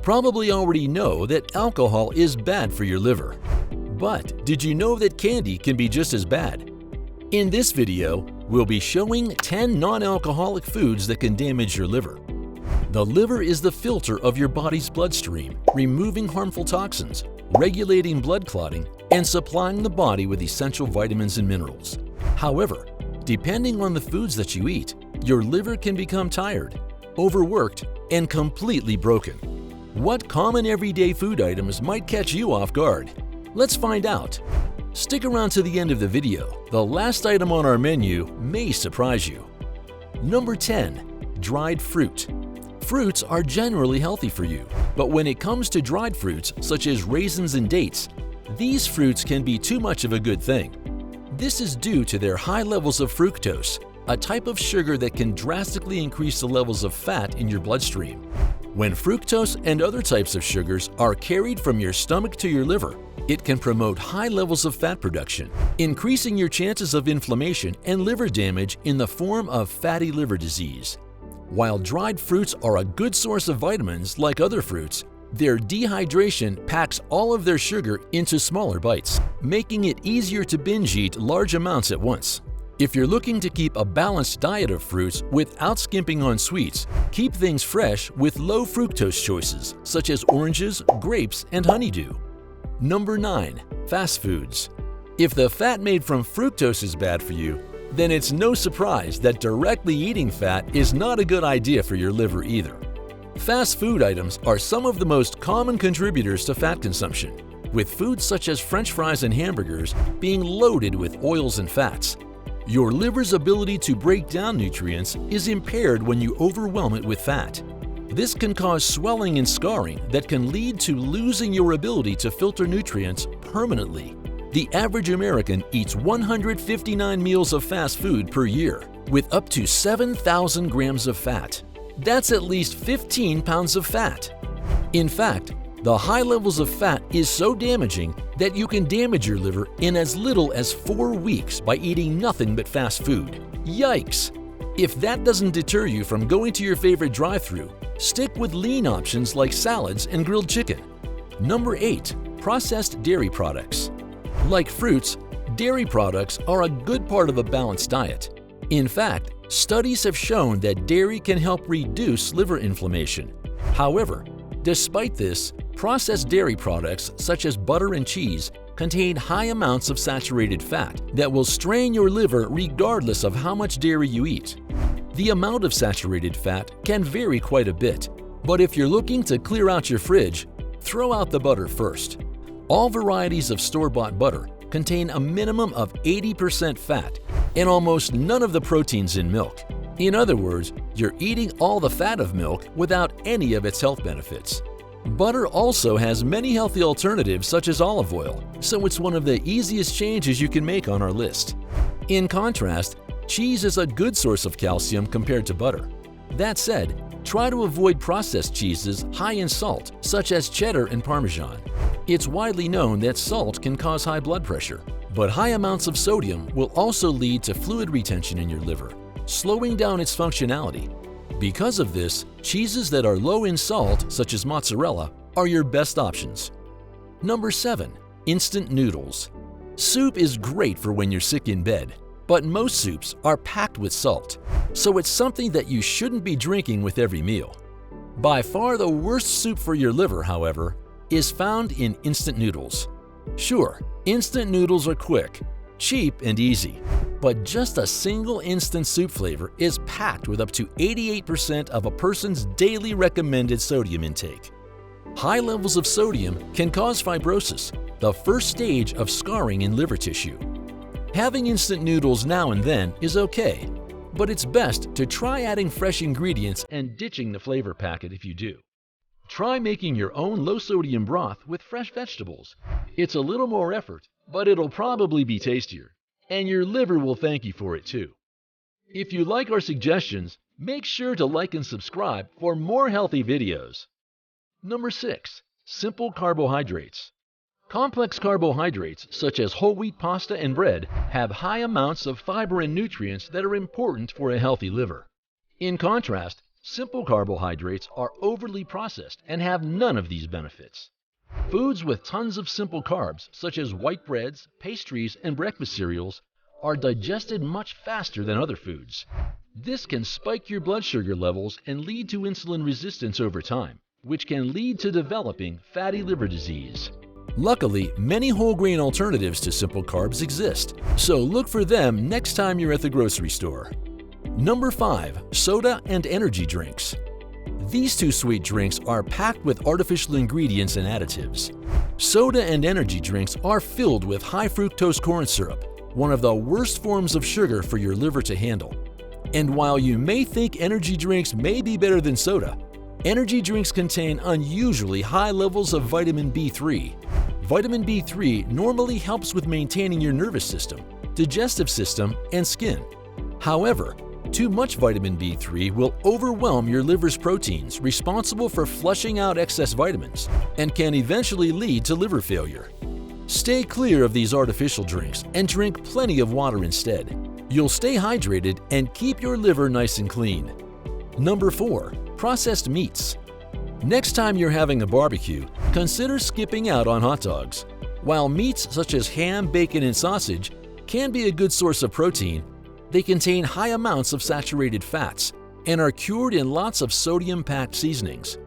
probably already know that alcohol is bad for your liver. But did you know that candy can be just as bad? In this video, we'll be showing 10 non-alcoholic foods that can damage your liver. The liver is the filter of your body's bloodstream, removing harmful toxins, regulating blood clotting, and supplying the body with essential vitamins and minerals. However, depending on the foods that you eat, your liver can become tired, overworked, and completely broken. What common everyday food items might catch you off guard? Let's find out. Stick around to the end of the video. The last item on our menu may surprise you. Number 10. Dried fruit. Fruits are generally healthy for you, but when it comes to dried fruits such as raisins and dates, these fruits can be too much of a good thing. This is due to their high levels of fructose, a type of sugar that can drastically increase the levels of fat in your bloodstream. When fructose and other types of sugars are carried from your stomach to your liver, it can promote high levels of fat production, increasing your chances of inflammation and liver damage in the form of fatty liver disease. While dried fruits are a good source of vitamins like other fruits, their dehydration packs all of their sugar into smaller bites, making it easier to binge eat large amounts at once. If you're looking to keep a balanced diet of fruits without skimping on sweets, keep things fresh with low fructose choices such as oranges, grapes, and honeydew. Number 9. Fast foods. If the fat made from fructose is bad for you, then it's no surprise that directly eating fat is not a good idea for your liver either. Fast food items are some of the most common contributors to fat consumption, with foods such as French fries and hamburgers being loaded with oils and fats. Your liver's ability to break down nutrients is impaired when you overwhelm it with fat. This can cause swelling and scarring that can lead to losing your ability to filter nutrients permanently. The average American eats 159 meals of fast food per year, with up to 7,000 grams of fat. That's at least 15 pounds of fat. In fact, the high levels of fat is so damaging that you can damage your liver in as little as 4 weeks by eating nothing but fast food. Yikes! If that doesn't deter you from going to your favorite drive-thru, stick with lean options like salads and grilled chicken. Number 8. Processed dairy products. Like fruits, dairy products are a good part of a balanced diet. In fact, studies have shown that dairy can help reduce liver inflammation. However, despite this, processed dairy products such as butter and cheese contain high amounts of saturated fat that will strain your liver regardless of how much dairy you eat. The amount of saturated fat can vary quite a bit, but if you're looking to clear out your fridge, throw out the butter first. All varieties of store-bought butter contain a minimum of 80% fat and almost none of the proteins in milk. In other words, you're eating all the fat of milk without any of its health benefits. Butter also has many healthy alternatives such as olive oil, so it's one of the easiest changes you can make on our list. In contrast, cheese is a good source of calcium compared to butter. That said, try to avoid processed cheeses high in salt, such as cheddar and Parmesan. It's widely known that salt can cause high blood pressure, but high amounts of sodium will also lead to fluid retention in your liver, slowing down its functionality. Because of this, cheeses that are low in salt, such as mozzarella, are your best options. Number 7. Instant noodles. Soup is great for when you're sick in bed, but most soups are packed with salt, so it's something that you shouldn't be drinking with every meal. By far the worst soup for your liver, however, is found in instant noodles. Sure, instant noodles are quick, cheap, and easy, but just a single instant soup flavor is packed with up to 88% of a person's daily recommended sodium intake. High levels of sodium can cause fibrosis, the first stage of scarring in liver tissue. Having instant noodles now and then is okay, but it's best to try adding fresh ingredients and ditching the flavor packet if you do. Try making your own low-sodium broth with fresh vegetables. It's a little more effort, but it'll probably be tastier, and your liver will thank you for it too. If you like our suggestions, make sure to like and subscribe for more healthy videos. Number 6. Simple carbohydrates. Complex carbohydrates, such as whole wheat pasta and bread, have high amounts of fiber and nutrients that are important for a healthy liver. In contrast, Simple carbohydrates are overly processed and have none of these benefits. Foods with tons of simple carbs, such as white breads, pastries, and breakfast cereals, are digested much faster than other foods. This can spike your blood sugar levels and lead to insulin resistance over time, which can lead to developing fatty liver disease. Luckily, many whole grain alternatives to simple carbs exist, so look for them next time you're at the grocery store. Number 5. Soda and energy drinks. These two sweet drinks are packed with artificial ingredients and additives. Soda and energy drinks are filled with high fructose corn syrup, one of the worst forms of sugar for your liver to handle. And while you may think energy drinks may be better than soda, energy drinks contain unusually high levels of vitamin B3. Vitamin B3 normally helps with maintaining your nervous system, digestive system, and skin. However, too much vitamin B3 will overwhelm your liver's proteins responsible for flushing out excess vitamins and can eventually lead to liver failure. Stay clear of these artificial drinks and drink plenty of water instead. You'll stay hydrated and keep your liver nice and clean. Number 4. Processed meats. Next time you're having a barbecue, consider skipping out on hot dogs. While meats such as ham, bacon, and sausage can be a good source of protein, they contain high amounts of saturated fats and are cured in lots of sodium-packed seasonings.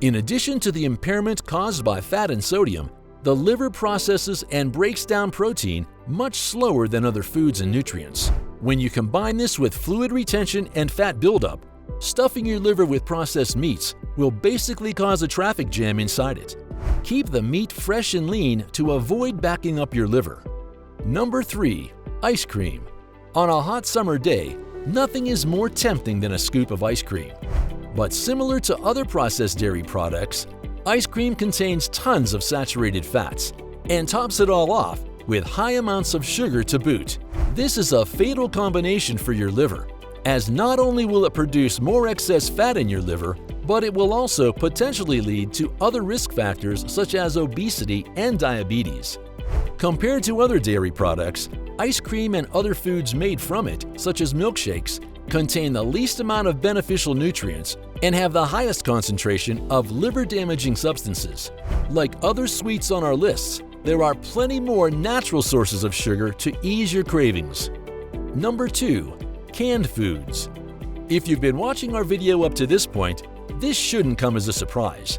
In addition to the impairment caused by fat and sodium, the liver processes and breaks down protein much slower than other foods and nutrients. When you combine this with fluid retention and fat buildup, stuffing your liver with processed meats will basically cause a traffic jam inside it. Keep the meat fresh and lean to avoid backing up your liver. Number 3. Ice cream. On a hot summer day, nothing is more tempting than a scoop of ice cream. But similar to other processed dairy products, ice cream contains tons of saturated fats and tops it all off with high amounts of sugar to boot. This is a fatal combination for your liver, as not only will it produce more excess fat in your liver, but it will also potentially lead to other risk factors such as obesity and diabetes. Compared to other dairy products, ice cream and other foods made from it, such as milkshakes, contain the least amount of beneficial nutrients and have the highest concentration of liver-damaging substances. Like other sweets on our lists, there are plenty more natural sources of sugar to ease your cravings. Number 2. Canned foods. If you've been watching our video up to this point, this shouldn't come as a surprise.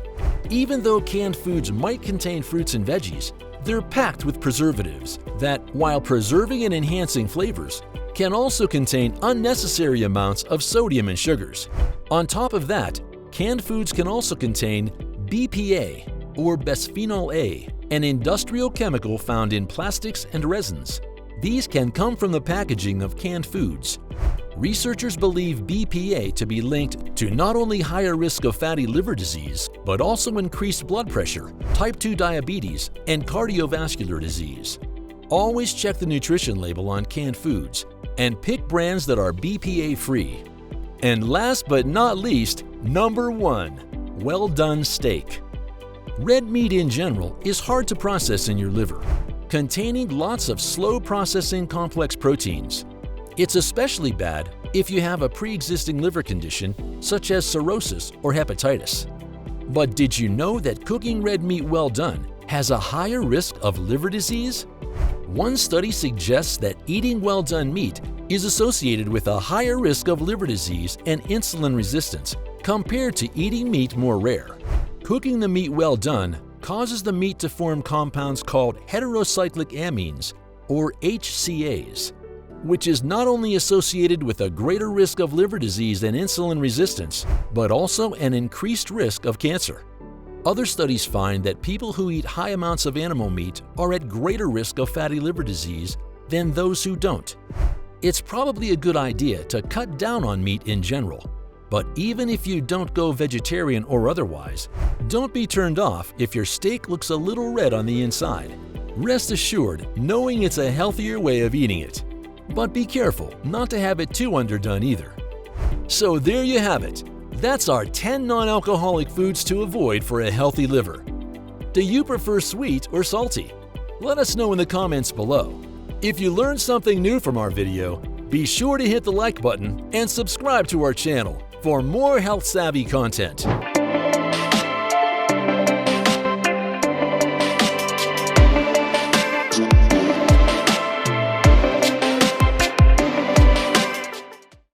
Even though canned foods might contain fruits and veggies, they're packed with preservatives that, while preserving and enhancing flavors, can also contain unnecessary amounts of sodium and sugars. On top of that, canned foods can also contain BPA, or bisphenol A, an industrial chemical found in plastics and resins. These can come from the packaging of canned foods. Researchers believe BPA to be linked to not only higher risk of fatty liver disease, but also increased blood pressure, type 2 diabetes, and cardiovascular disease. Always check the nutrition label on canned foods and pick brands that are BPA-free. And last but not least, number 1. Well-done steak. Red meat in general is hard to process in your liver, containing lots of slow-processing complex proteins. It's especially bad if you have a pre-existing liver condition such as cirrhosis or hepatitis. But did you know that cooking red meat well done has a higher risk of liver disease? One study suggests that eating well-done meat is associated with a higher risk of liver disease and insulin resistance compared to eating meat more rare. Cooking the meat well done causes the meat to form compounds called heterocyclic amines, or HCAs, which is not only associated with a greater risk of liver disease and insulin resistance, but also an increased risk of cancer. Other studies find that people who eat high amounts of animal meat are at greater risk of fatty liver disease than those who don't. It's probably a good idea to cut down on meat in general, but even if you don't go vegetarian or otherwise, don't be turned off if your steak looks a little red on the inside. Rest assured, knowing it's a healthier way of eating it. But be careful not to have it too underdone either. So there you have it. That's our 10 non-alcoholic foods to avoid for a healthy liver. Do you prefer sweet or salty? Let us know in the comments below. If you learned something new from our video, be sure to hit the like button and subscribe to our channel for more health-savvy content.